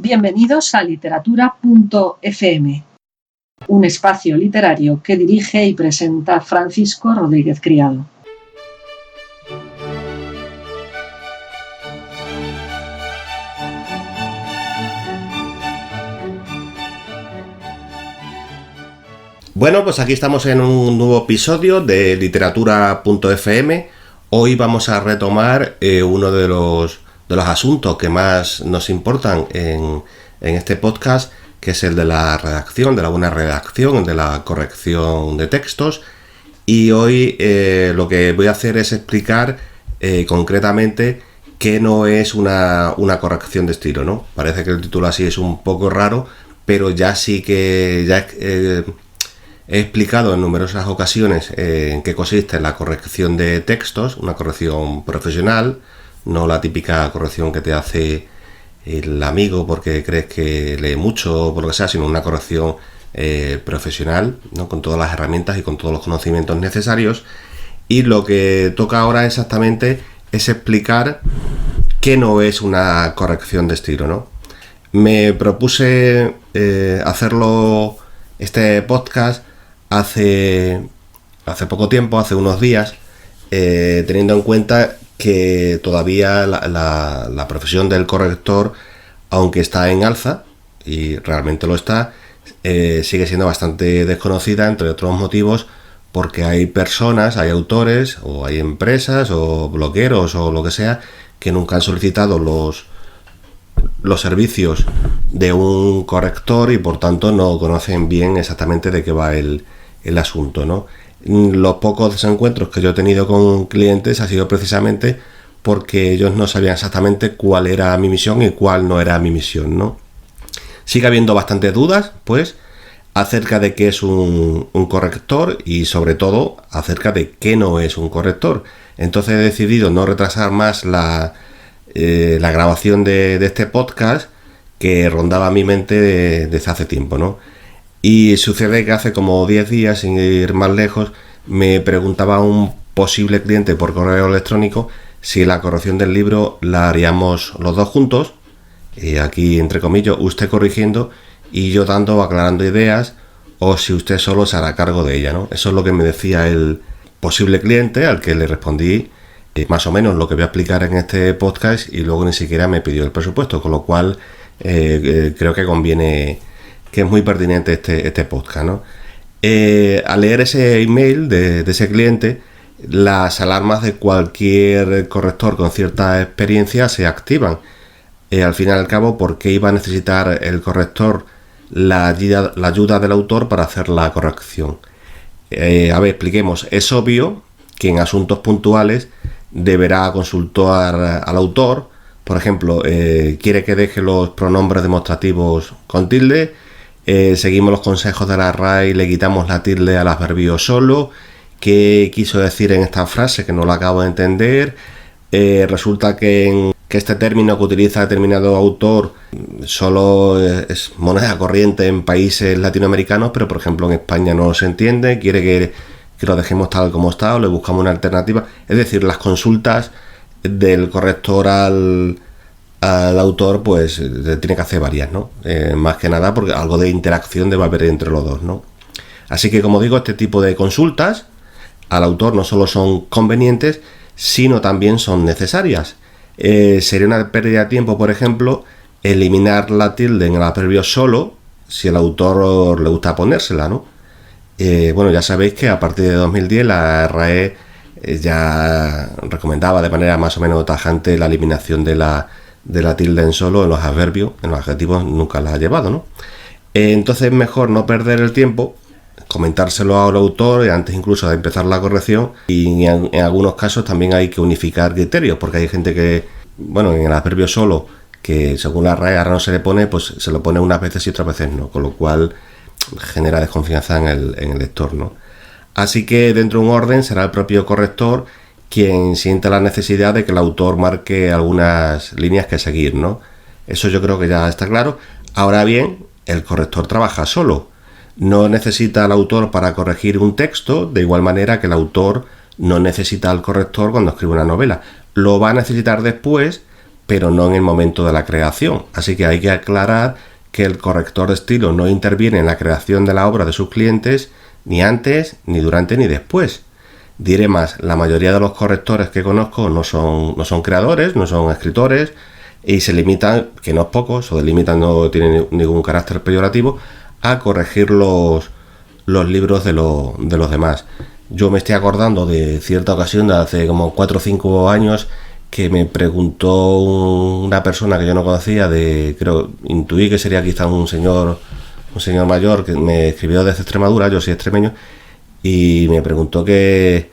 Bienvenidos a literatura.fm, un espacio literario que dirige y presenta Francisco Rodríguez Criado. Bueno, pues aquí estamos en un nuevo episodio de literatura.fm. Hoy vamos a retomar uno de los asuntos que más nos importan en este podcast, que es el de la redacción, de la buena redacción, de la corrección de textos. Y hoy lo que voy a hacer es explicar concretamente qué no es una corrección de estilo, ¿no? Parece que el título así es un poco raro, pero ya sí que he explicado en numerosas ocasiones en qué consiste la corrección de textos, una corrección profesional, no la típica corrección que te hace el amigo porque crees que lee mucho o por lo que sea, sino una corrección profesional, ¿no? Con todas las herramientas y con todos los conocimientos necesarios. Y lo que toca ahora exactamente es explicar qué no es una corrección de estilo, ¿no? Me propuse hacerlo, este podcast, hace poco tiempo, hace unos días, teniendo en cuenta que todavía la profesión del corrector, aunque está en alza, y realmente lo está, sigue siendo bastante desconocida, entre otros motivos, porque hay personas, hay autores, o hay empresas, o blogueros, o lo que sea, que nunca han solicitado los servicios de un corrector y por tanto no conocen bien exactamente de qué va el asunto, ¿no? Los pocos desencuentros que yo he tenido con clientes ha sido precisamente porque ellos no sabían exactamente cuál era mi misión y cuál no era mi misión, ¿no? Sigue habiendo bastantes dudas, pues, acerca de qué es un corrector y sobre todo acerca de qué no es un corrector. Entonces he decidido no retrasar más la grabación de este podcast, que rondaba mi mente desde hace tiempo, ¿no? Y sucede que hace como 10 días, sin ir más lejos, me preguntaba un posible cliente por correo electrónico si la corrección del libro la haríamos los dos juntos, aquí entre comillas, usted corrigiendo y yo aclarando ideas, o si usted solo se hará cargo de ella, ¿no? Eso es lo que me decía el posible cliente, al que le respondí más o menos lo que voy a explicar en este podcast, y luego ni siquiera me pidió el presupuesto, con lo cual creo que conviene, que es muy pertinente este podcast, ¿no? Al leer ese email de ese cliente, las alarmas de cualquier corrector con cierta experiencia se activan. Al fin y al cabo, ¿por qué iba a necesitar el corrector la ayuda del autor para hacer la corrección? A ver, expliquemos. Es obvio que en asuntos puntuales deberá consultar al autor. Por ejemplo, quiere que deje los pronombres demostrativos con tilde. Seguimos los consejos de la RAE y le quitamos la tilde al adverbio solo. ¿Qué quiso decir en esta frase que no la acabo de entender? Resulta que este término que utiliza determinado autor solo es moneda corriente en países latinoamericanos, pero por ejemplo en España no se entiende. Quiere que lo dejemos tal como está o le buscamos una alternativa. Es decir, las consultas del corrector al autor, pues tiene que hacer varias, ¿no? Más que nada porque algo de interacción debe haber entre los dos, ¿no? Así que, como digo, este tipo de consultas al autor no solo son convenientes, sino también son necesarias. Sería una pérdida de tiempo, por ejemplo, eliminar la tilde en el adverbio solo si el autor le gusta ponérsela, ¿no? Bueno, ya sabéis que a partir de 2010 la RAE ya recomendaba de manera más o menos tajante la eliminación de la tilde en solo en los adverbios. En los adjetivos nunca la ha llevado, ¿no? Entonces es mejor no perder el tiempo, comentárselo al autor antes incluso de empezar la corrección, y en algunos casos también hay que unificar criterios, porque hay gente que, bueno, en el adverbio solo, que según la RAE ahora no se le pone, pues se lo pone unas veces y otras veces no, con lo cual genera desconfianza en el lector, ¿no? Así que dentro de un orden será el propio corrector quien sienta la necesidad de que el autor marque algunas líneas que seguir, ¿no? Eso yo creo que ya está claro. Ahora bien, el corrector trabaja solo. No necesita al autor para corregir un texto, de igual manera que el autor no necesita al corrector cuando escribe una novela. Lo va a necesitar después pero no en el momento de la creación. Así que hay que aclarar que el corrector de estilo no interviene en la creación de la obra de sus clientes ni antes, ni durante, ni después. Diré más, la mayoría de los correctores que conozco no son creadores, no son escritores, y se limitan, que no es poco, eso de limitan no tiene ningún carácter peyorativo, a corregir los libros de los demás. Yo me estoy acordando de cierta ocasión de hace como 4 o 5 años que me preguntó una persona que yo no conocía, intuí que sería quizá un señor mayor, que me escribió desde Extremadura, yo soy extremeño, y me preguntó que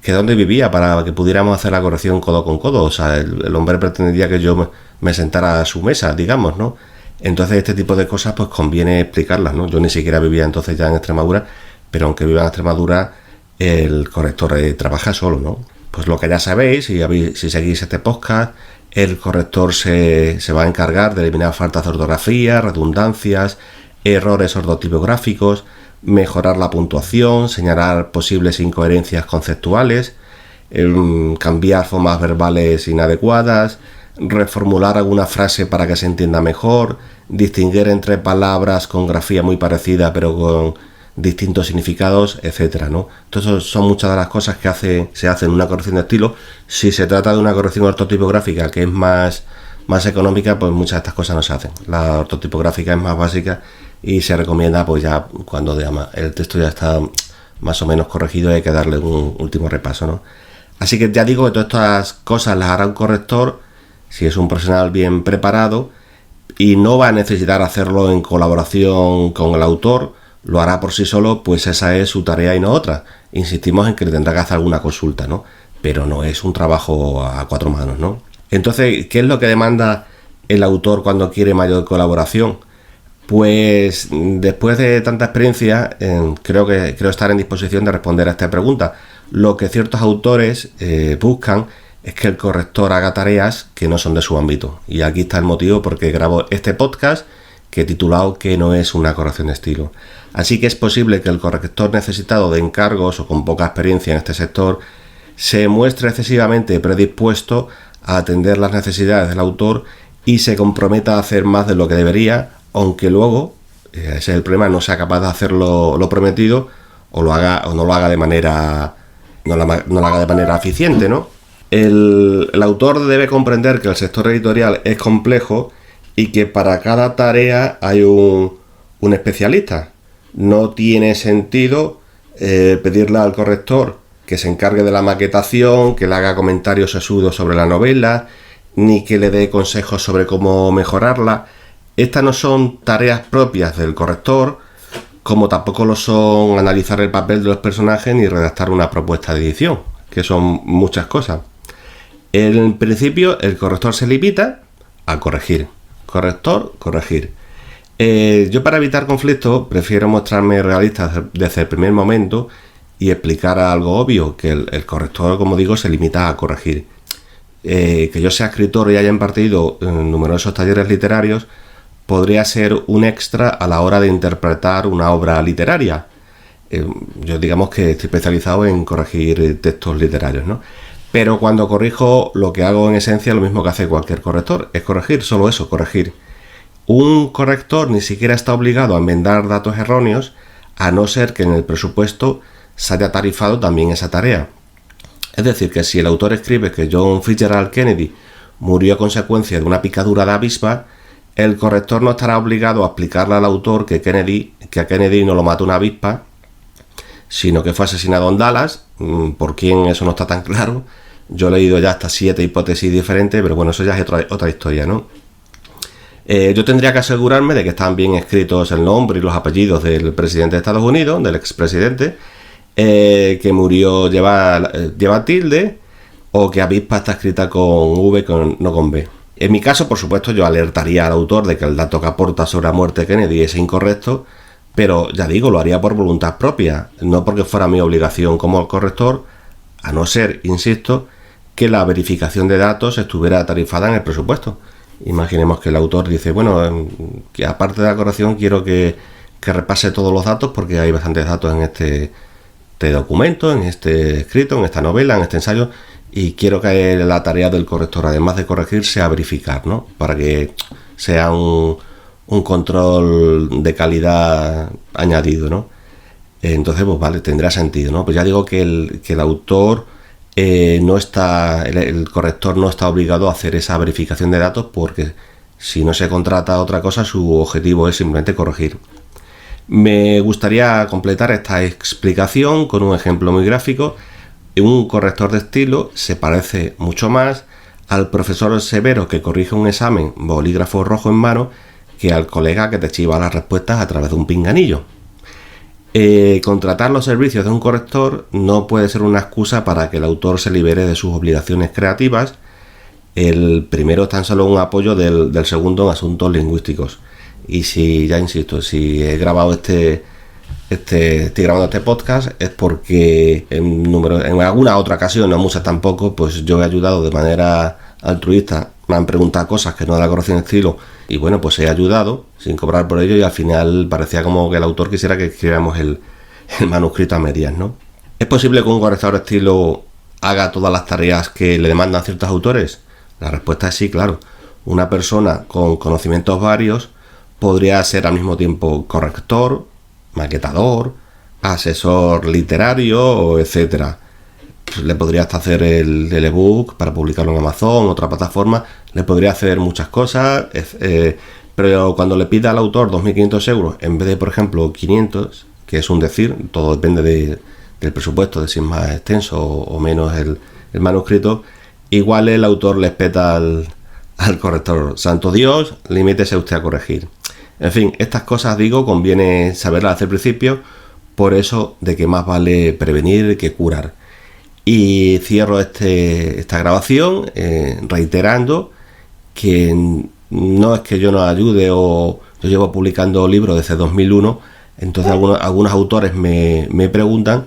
dónde vivía para que pudiéramos hacer la corrección codo con codo. O sea, el hombre pretendía que yo me sentara a su mesa, digamos, ¿no? Entonces este tipo de cosas pues conviene explicarlas, ¿no? Yo ni siquiera vivía entonces ya en Extremadura, pero aunque viva en Extremadura, el corrector trabaja solo, ¿no? Pues lo que ya sabéis, si seguís este podcast, el corrector se va a encargar de eliminar faltas de ortografía, redundancias, errores ortotipográficos, mejorar la puntuación, señalar posibles incoherencias conceptuales, cambiar formas verbales inadecuadas, reformular alguna frase para que se entienda mejor, distinguir entre palabras con grafía muy parecida pero con distintos significados, etcétera, ¿no? Entonces son muchas de las cosas que se hacen en una corrección de estilo. Si se trata de una corrección ortotipográfica que es más económica, pues muchas de estas cosas no se hacen. La ortotipográfica es más básica y se recomienda pues ya cuando el texto ya está más o menos corregido, hay que darle un último repaso, ¿no? Así que ya digo que todas estas cosas las hará un corrector si es un profesional bien preparado y no va a necesitar hacerlo en colaboración con el autor, lo hará por sí solo, pues esa es su tarea y no otra. Insistimos en que tendrá que hacer alguna consulta, ¿no? Pero no es un trabajo a 4 manos, ¿no? Entonces, ¿qué es lo que demanda el autor cuando quiere mayor colaboración? Pues después de tanta experiencia, creo estar en disposición de responder a esta pregunta. Lo que ciertos autores buscan es que el corrector haga tareas que no son de su ámbito. Y aquí está el motivo por qué grabo este podcast, que he titulado que no es una corrección de estilo. Así que es posible que el corrector necesitado de encargos o con poca experiencia en este sector se muestre excesivamente predispuesto a atender las necesidades del autor y se comprometa a hacer más de lo que debería, aunque luego, ese es el problema, no sea capaz de hacer lo prometido o no lo haga de manera eficiente, ¿no? El autor debe comprender que el sector editorial es complejo y que para cada tarea hay un especialista. No tiene sentido pedirle al corrector que se encargue de la maquetación, que le haga comentarios sesudos sobre la novela, ni que le dé consejos sobre cómo mejorarla. Estas no son tareas propias del corrector, como tampoco lo son analizar el papel de los personajes ni redactar una propuesta de edición, que son muchas cosas. En principio, el corrector se limita a corregir. Corrector, corregir. Yo, para evitar conflictos, prefiero mostrarme realista desde el primer momento y explicar algo obvio, que el corrector, como digo, se limita a corregir. Que yo sea escritor y haya impartido numerosos talleres literarios podría ser un extra a la hora de interpretar una obra literaria. Yo digamos que estoy especializado en corregir textos literarios, ¿no? Pero cuando corrijo, lo que hago en esencia es lo mismo que hace cualquier corrector, es corregir, solo eso, corregir. Un corrector ni siquiera está obligado a enmendar datos erróneos, a no ser que en el presupuesto se haya tarifado también esa tarea. Es decir, que si el autor escribe que John Fitzgerald Kennedy murió a consecuencia de una picadura de avispa, el corrector no estará obligado a explicarle al autor que a Kennedy no lo mató una avispa, sino que fue asesinado en Dallas. ¿Por quién? Eso no está tan claro. Yo he leído ya hasta 7 hipótesis diferentes, pero bueno, eso ya es otra historia, ¿no? Yo tendría que asegurarme de que están bien escritos el nombre y los apellidos del presidente de Estados Unidos, del expresidente, que murió lleva tilde, o que avispa está escrita con V, no con B. En mi caso, por supuesto, yo alertaría al autor de que el dato que aporta sobre la muerte de Kennedy es incorrecto, pero ya digo, lo haría por voluntad propia, no porque fuera mi obligación como corrector, a no ser, insisto, que la verificación de datos estuviera tarifada en el presupuesto. Imaginemos que el autor dice, bueno, que aparte de la corrección quiero que repase todos los datos porque hay bastantes datos en este documento, en este escrito, en esta novela, en este ensayo, y quiero que la tarea del corrector, además de corregir, sea verificar, ¿no? Para que sea un control de calidad añadido, ¿no? Entonces, pues vale, tendrá sentido, ¿no? Pues ya digo que el autor no está, el corrector no está obligado a hacer esa verificación de datos, porque si no se contrata otra cosa, su objetivo es simplemente corregir. Me gustaría completar esta explicación con un ejemplo muy gráfico. Un corrector de estilo se parece mucho más al profesor severo que corrige un examen bolígrafo rojo en mano que al colega que te chiva las respuestas a través de un pinganillo. Contratar los servicios de un corrector no puede ser una excusa para que el autor se libere de sus obligaciones creativas. El primero es tan solo un apoyo del segundo en asuntos lingüísticos. Y si, ya insisto, si he grabado estoy grabando este podcast es porque en alguna otra ocasión, no muchas tampoco, pues yo he ayudado de manera altruista. Me han preguntado cosas que no de la corrección de estilo y bueno, pues he ayudado sin cobrar por ello, y al final parecía como que el autor quisiera que escribiéramos el manuscrito a medias, ¿no? ¿Es posible que un corrector de estilo haga todas las tareas que le demandan ciertos autores? La respuesta es sí, claro. Una persona con conocimientos varios podría ser al mismo tiempo corrector, maquetador, asesor literario, etcétera. Le podría hasta hacer el ebook para publicarlo en Amazon, otra plataforma. Le podría hacer muchas cosas, pero cuando le pida al autor 2.500 euros en vez de, por ejemplo, 500, que es un decir, todo depende del presupuesto, de si es más extenso o menos el manuscrito, igual el autor le espeta al corrector: santo Dios, limítese usted a corregir. En fin, estas cosas, digo, conviene saberlas desde el principio, por eso de que más vale prevenir que curar. Y cierro esta grabación reiterando que no es que yo no ayude, o yo llevo publicando libros desde 2001, entonces algunos autores me preguntan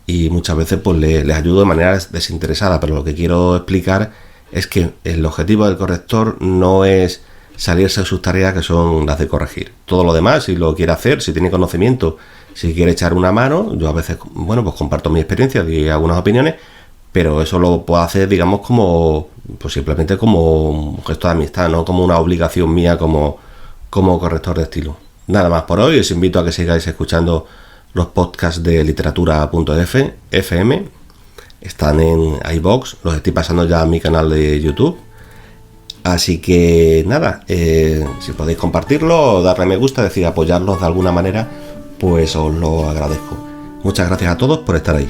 y muchas veces pues les ayudo de manera desinteresada, pero lo que quiero explicar es que el objetivo del corrector no es salirse de sus tareas, que son las de corregir. Todo lo demás, si lo quiere hacer, si tiene conocimiento, si quiere echar una mano, yo a veces, bueno, pues comparto mi experiencia y algunas opiniones, pero eso lo puedo hacer, digamos, como, pues simplemente como un gesto de amistad, no como una obligación mía como corrector de estilo. Nada más por hoy, os invito a que sigáis escuchando los podcasts de literatura.fm, están en iVoox, los estoy pasando ya a mi canal de YouTube. Así que nada, si podéis compartirlo, darle me gusta, es decir, apoyarlos de alguna manera, pues os lo agradezco. Muchas gracias a todos por estar ahí.